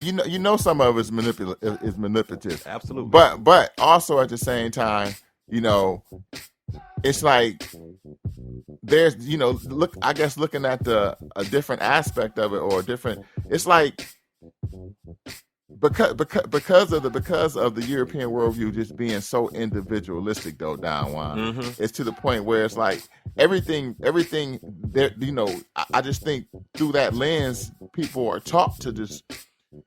some of it is manipulative. Absolutely. But also at the same time, you know, it's like there's look, I guess, looking at a different aspect of it, or a different, it's like because of the European worldview just being so individualistic, though, Don Juan, it's to the point where it's like everything there, I just think through that lens people are taught to just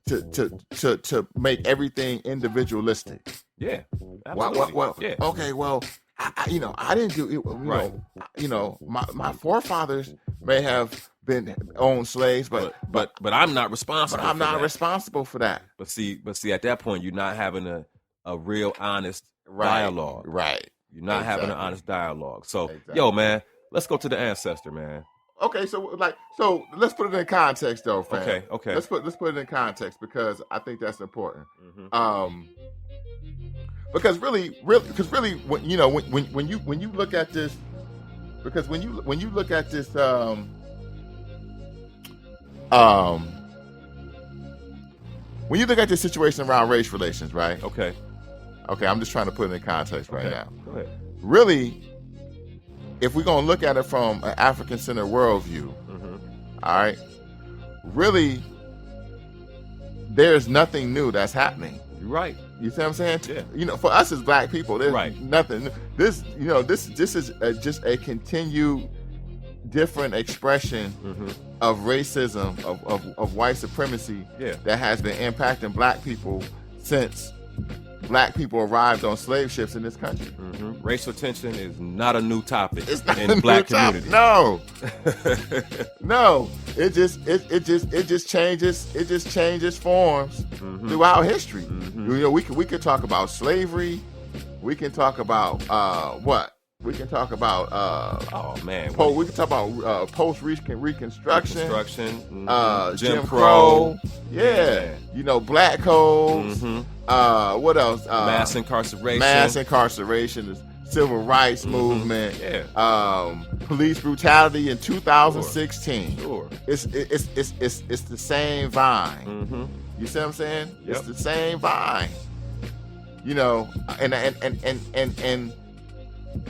to make everything individualistic. Yeah, absolutely. Well, yeah. okay, well, I didn't do it. Right. My forefathers may have been owned slaves, but I'm not responsible. But I'm not responsible for that. But see, at that point, you're not having a real honest Right. dialogue. Right. You're not having an Exactly. honest dialogue. So, Exactly. yo, man, let's go to the ancestor, man. Okay, so let's put it in context, though, fam. Okay. Let's put it in context, because I think that's important. Mm-hmm. Because really, when you look at this, because when you look at this, when you look at this situation around race relations, right? Okay. Okay, I'm just trying to put it in context right now. Go ahead. Really, if we're gonna look at it from an African-centered worldview, all right, really, there's nothing new that's happening. You're right. You see what I'm saying? Yeah. For us as Black people, there's Right. nothing. This is just a continued different expression of racism, of white supremacy, Yeah. that has been impacting Black people since Black people arrived on slave ships in this country. Racial tension is not a new topic It's not in a the Black new topic. community. No, no. It just changes forms throughout history. We could talk about slavery. We can talk about what? We can talk about Oh man. we can talk about post Reconstruction, Jim Crow. Yeah. Black codes. What else? Mass incarceration. The civil rights movement. Yeah. Police brutality in 2016. Sure. It's the same vine. You see what I'm saying? Yep. It's the same vine.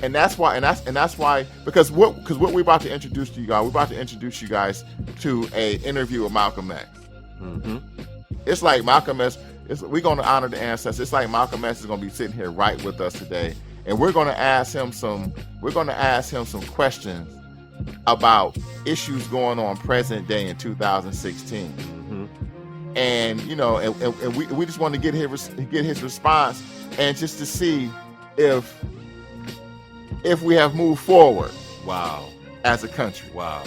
And that's why because what we're about to introduce to you guys, to a interview with Malcolm X. It's like Malcolm X. We're going to honor the ancestors. It's like Malcolm X is going to be sitting here right with us today, and we're going to ask him some questions about issues going on present day in 2016. And and we just want to get his response, and just to see if we have moved forward. Wow. As a country. Wow.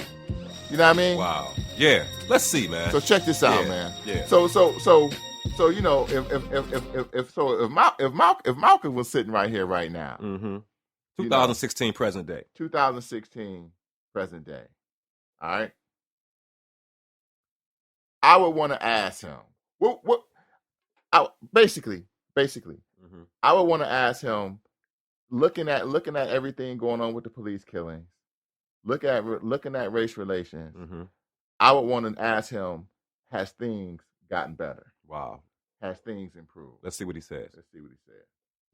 You know what I mean? Wow. Yeah. Let's see, man. So check this out, man. Yeah. So if Malcolm was sitting right here right now. 2016 present day. 2016 present day. All right. I would want to ask him. Basically, I would want to ask him, looking at everything going on with the police killings, looking at race relations, I would want to ask him, has things gotten better? Wow. Has things improved? Let's see what he says.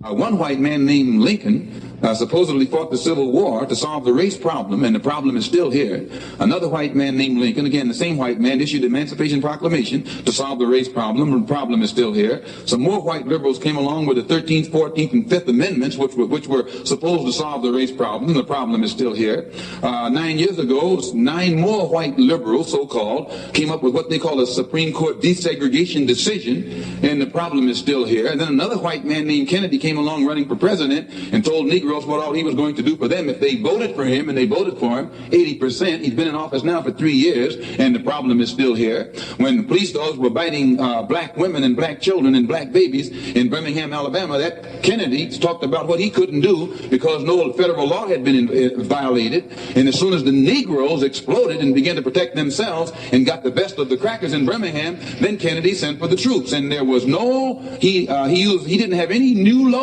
One white man named Lincoln supposedly fought the Civil War to solve the race problem, and the problem is still here. Another white man named Lincoln, again the same white man, issued the Emancipation Proclamation to solve the race problem, and the problem is still here. Some more white liberals came along with the 13th, 14th, and 5th Amendments, which were supposed to solve the race problem, and the problem is still here. 9 years ago, 9 more white liberals, so-called, came up with what they call a Supreme Court desegregation decision, and the problem is still here. And then another white man named Kennedy came along running for president and told Negroes what all he was going to do for them if they voted for him, and they voted for him 80%. He's been in office now for 3 years, and the problem is still here. When police dogs were biting black women and black children and black babies in Birmingham, Alabama, that Kennedy talked about what he couldn't do because no federal law had been violated. And as soon as the Negroes exploded and began to protect themselves and got the best of the crackers in Birmingham, then Kennedy sent for the troops. And there was he didn't have any new law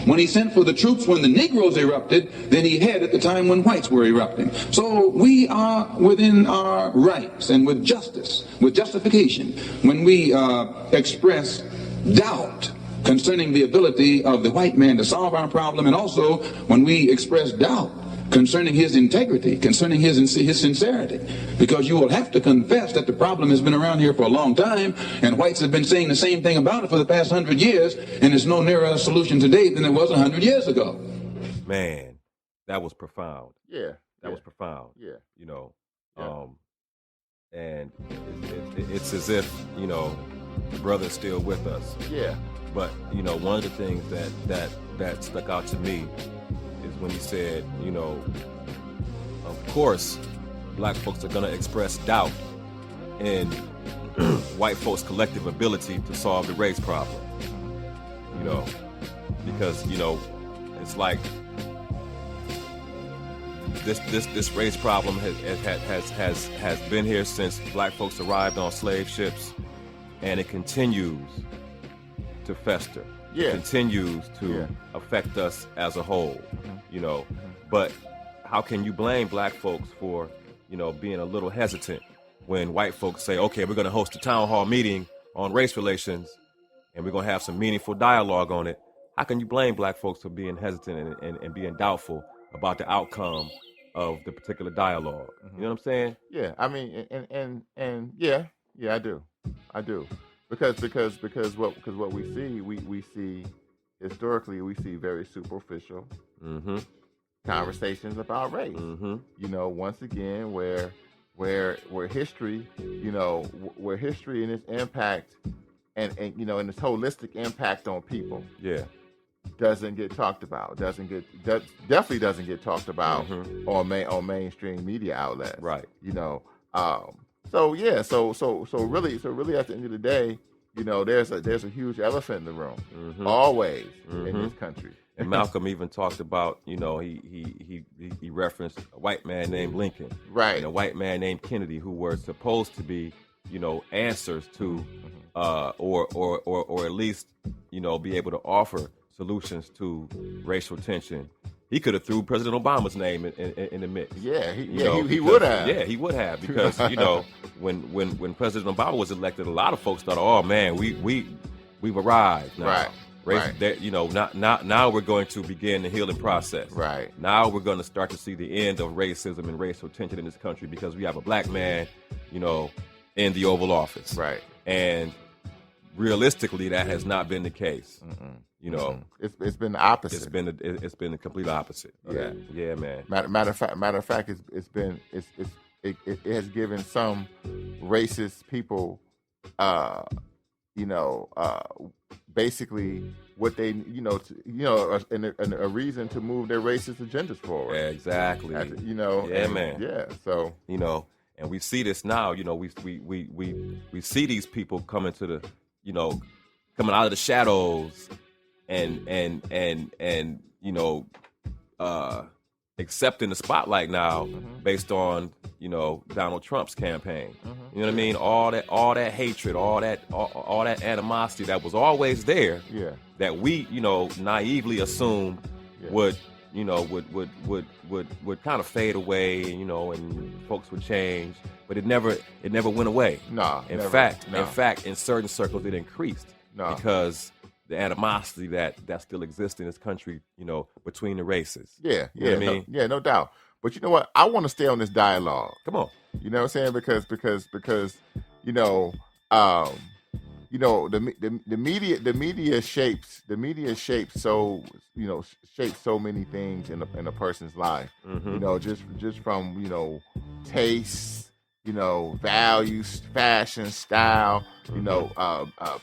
When he sent for the troops when the Negroes erupted than he had at the time when whites were erupting. So we are within our rights and with justice, with justification, when we express doubt concerning the ability of the white man to solve our problem, and also when we express doubt concerning his integrity, concerning his sincerity, because you will have to confess that the problem has been around here for a long time, and whites have been saying the same thing about it for the past 100 years, and it's no nearer a solution today than it was 100 years ago. Man, that was profound. Yeah. That was profound. Yeah. You know, Yeah. and it's as if, you know, the brother's still with us. Yeah. But, you know, one of the things that stuck out to me is when he said, you know, of course, black folks are going to express doubt in white folks' collective ability to solve the race problem. You know, because, you know, it's like this race problem has been here since black folks arrived on slave ships, and it continues to fester. Yeah. It continues to affect us as a whole, you know. But how can you blame black folks for, you know, being a little hesitant when white folks say, okay, we're going to host a town hall meeting on race relations and we're going to have some meaningful dialogue on it? How can you blame black folks for being hesitant and being doubtful about the outcome of the particular dialogue? You know what I'm saying? Yeah. I mean, and yeah, I do. Because what we see, we see historically, we see very superficial conversations about race. You know, once again, where history, you know, where history and its impact and you know, and its holistic impact on people, doesn't get talked about. Definitely doesn't get talked about on mainstream media outlets. Right. You know. So really at the end of the day, you know, there's a huge elephant in the room, always in this country. And Malcolm even talked about, you know, he referenced a white man named Lincoln, right, and a white man named Kennedy, who were supposed to be, you know, answers to, or at least, you know, be able to offer solutions to racial tension. He could have threw President Obama's name in the mix. Yeah, he would have. Yeah, he would have, because you know, when President Obama was elected, a lot of folks thought, oh man, we've arrived now. Right. Right. You know, now we're going to begin the healing process. Right. Now we're going to start to see the end of racism and racial tension in this country, because we have a black man, you know, in the Oval Office. Right. And realistically, that has not been the case. You know, it's been the opposite. It's been the complete opposite. Yeah, man. Matter of fact, it has given some racist people, you know, basically what they, you know, a reason to move their racist agendas forward. Exactly. You know. Yeah, man. Yeah. So, you know, and we see this now. You know, we see these people coming to the, you know, coming out of the shadows and you know, accepting the spotlight now based on, you know, Donald Trump's campaign. You know what I mean? All that hatred, all that animosity that was always there. Yeah. That we, you know, naively assumed would kind of fade away, you know, and folks would change, but it never went away. In fact, in certain circles it increased. Because the animosity that still exists in this country, you know, between the races. You know what I mean? No doubt. But you know what? I want to stay on this dialogue. Come on. You know what I'm saying? Because you know, the media shapes so, you know, shapes so many things in a person's life. You know, just from, you know, taste, you know, values, fashion, style, you know,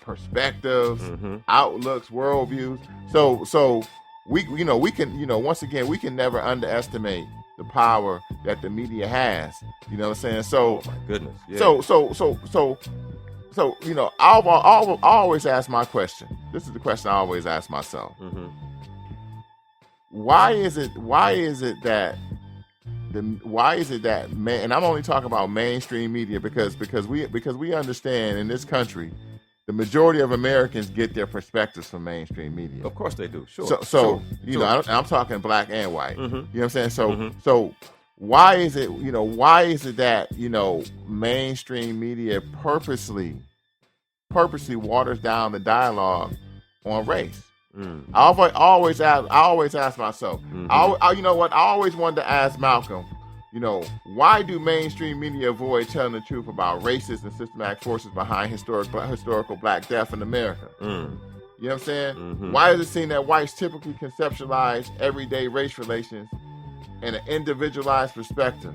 perspectives, outlooks, worldviews. So we can, you know, once again, we can never underestimate the power that the media has. You know what I'm saying? So, oh my goodness. Yeah. So, you know, I always ask my question. This is the question I always ask myself. Why is it that man, and I'm only talking about mainstream media because we understand in this country the majority of Americans get their perspectives from mainstream media. Of course they do. Sure. So I'm talking black and white. You know what I'm saying? So why is it that mainstream media purposely waters down the dialogue on race? I always ask myself. I always wanted to ask Malcolm. Why do mainstream media avoid telling the truth about racist and systematic forces behind historical black death in America? You know what I'm saying? Why does it seem that whites typically conceptualize everyday race relations in an individualized perspective,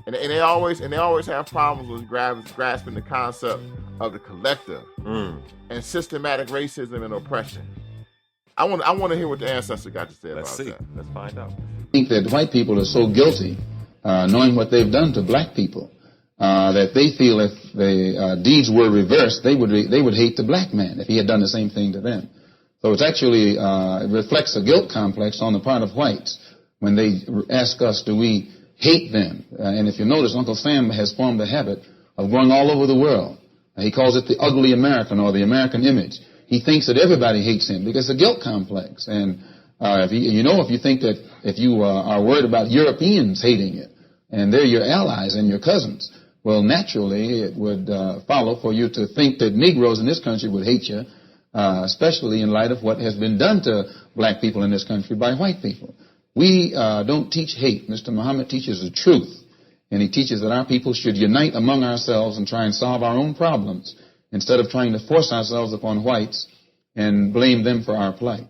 and they always have problems with grasping the concept of the collective and systematic racism and oppression? I want to hear what the ancestor got to say about that. Let's find out. I think that white people are so guilty, knowing what they've done to black people, that they feel if the deeds were reversed, they would hate the black man if he had done the same thing to them. So it's actually it reflects a guilt complex on the part of whites when they ask us, do we hate them? And if you notice, Uncle Sam has formed a habit of going all over the world. He calls it the ugly American or the American image. He thinks that everybody hates him because it's a guilt complex. And if you think that if you are worried about Europeans hating you, and they're your allies and your cousins, well, naturally it would follow for you to think that Negroes in this country would hate you, especially in light of what has been done to black people in this country by white people. We don't teach hate. Mr. Muhammad teaches the truth, and he teaches that our people should unite among ourselves and try and solve our own problems instead of trying to force ourselves upon whites and blame them for our plight.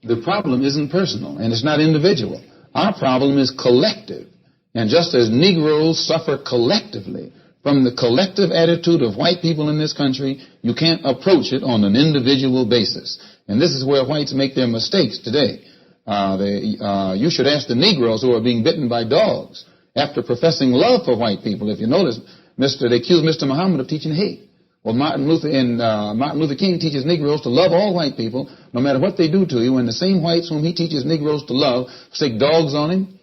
The problem isn't personal, and it's not individual. Our problem is collective. And just as Negroes suffer collectively from the collective attitude of white people in this country, you can't approach it on an individual basis. And this is where whites make their mistakes today. You should ask the Negroes who are being bitten by dogs after professing love for white people. If you notice, they accuse Mr. Muhammad of teaching hate. Well, Martin Luther King teaches Negroes to love all white people, no matter what they do to you, and the same whites whom he teaches Negroes to love stick dogs on him,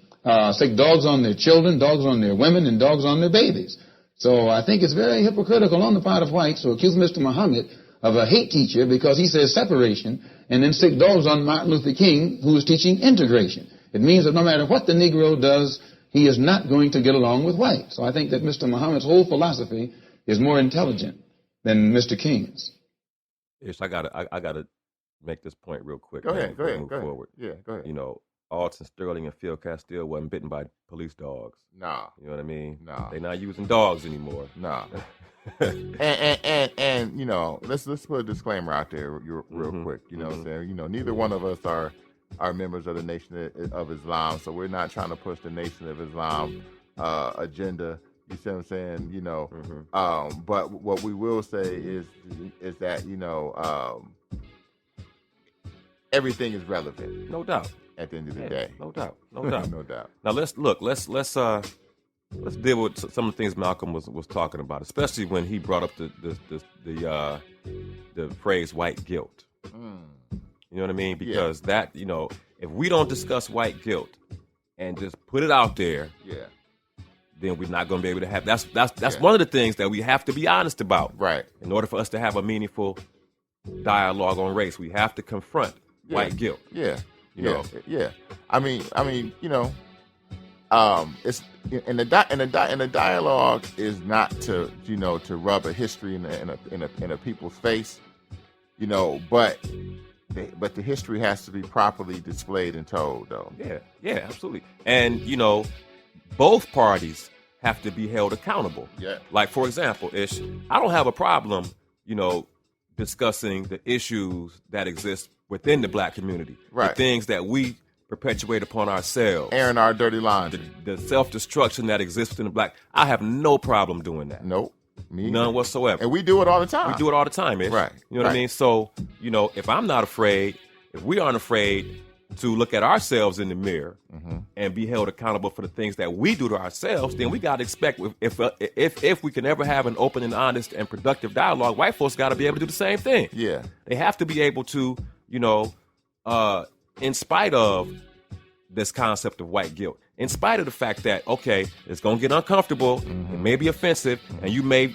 stick dogs on their children, dogs on their women, and dogs on their babies. So I think it's very hypocritical on the part of whites to accuse Mr. Muhammad of a hate teacher because he says separation, and then stick dogs on Martin Luther King, who is teaching integration. It means that no matter what the Negro does, he is not going to get along with whites. So I think that Mr. Muhammad's whole philosophy is more intelligent than Mr. King's. Ish, I gotta make this point real quick. Go ahead. Forward. Yeah, go ahead. Alton Sterling and Phil Castile wasn't bitten by police dogs. Nah. You know what I mean? Nah. They're not using dogs anymore. Nah. and let's put a disclaimer out there real quick. You know what I'm saying? Neither one of us are members of the Nation of Islam, so we're not trying to push the Nation of Islam agenda. You see what I'm saying? But what we will say is that everything is relevant. No doubt. At the end of the day. No doubt. No doubt. Now let's deal with some of the things Malcolm was talking about, especially when he brought up the phrase white guilt. You know what I mean? Because that, if we don't discuss white guilt and just put it out there, then we're not going to be able to have. That's one of the things that we have to be honest about. Right. In order for us to have a meaningful dialogue on race, we have to confront white guilt. Yeah. Yeah. I mean, it's and the dialogue is not to rub a history in a people's face, but the history has to be properly displayed and told, though. Yeah, absolutely. And both parties have to be held accountable. Yeah. Like, for example, Ish, I don't have a problem, discussing the issues that exist within the black community. Right. The things that we perpetuate upon ourselves. Airing our dirty laundry. The self-destruction that exists in the black. I have no problem doing that. Nope. None whatsoever. And we do it all the time. We do it all the time, Ish. Right. You know what I mean? So, if I'm not afraid, if we aren't afraid to look at ourselves in the mirror and be held accountable for the things that we do to ourselves, then we got to expect if we can ever have an open and honest and productive dialogue, white folks got to be able to do the same thing. Yeah. They have to be able to, in spite of this concept of white guilt, in spite of the fact that, okay, it's gonna get uncomfortable, it may be offensive, and you may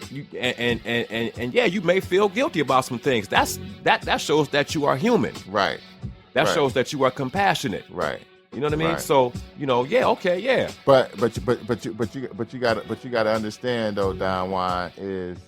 feel guilty about some things. That shows that you are human. Right. That Right. shows that you are compassionate. Right. You know what I mean? Right. So, okay, yeah. But you gotta understand though, Don Juan, is,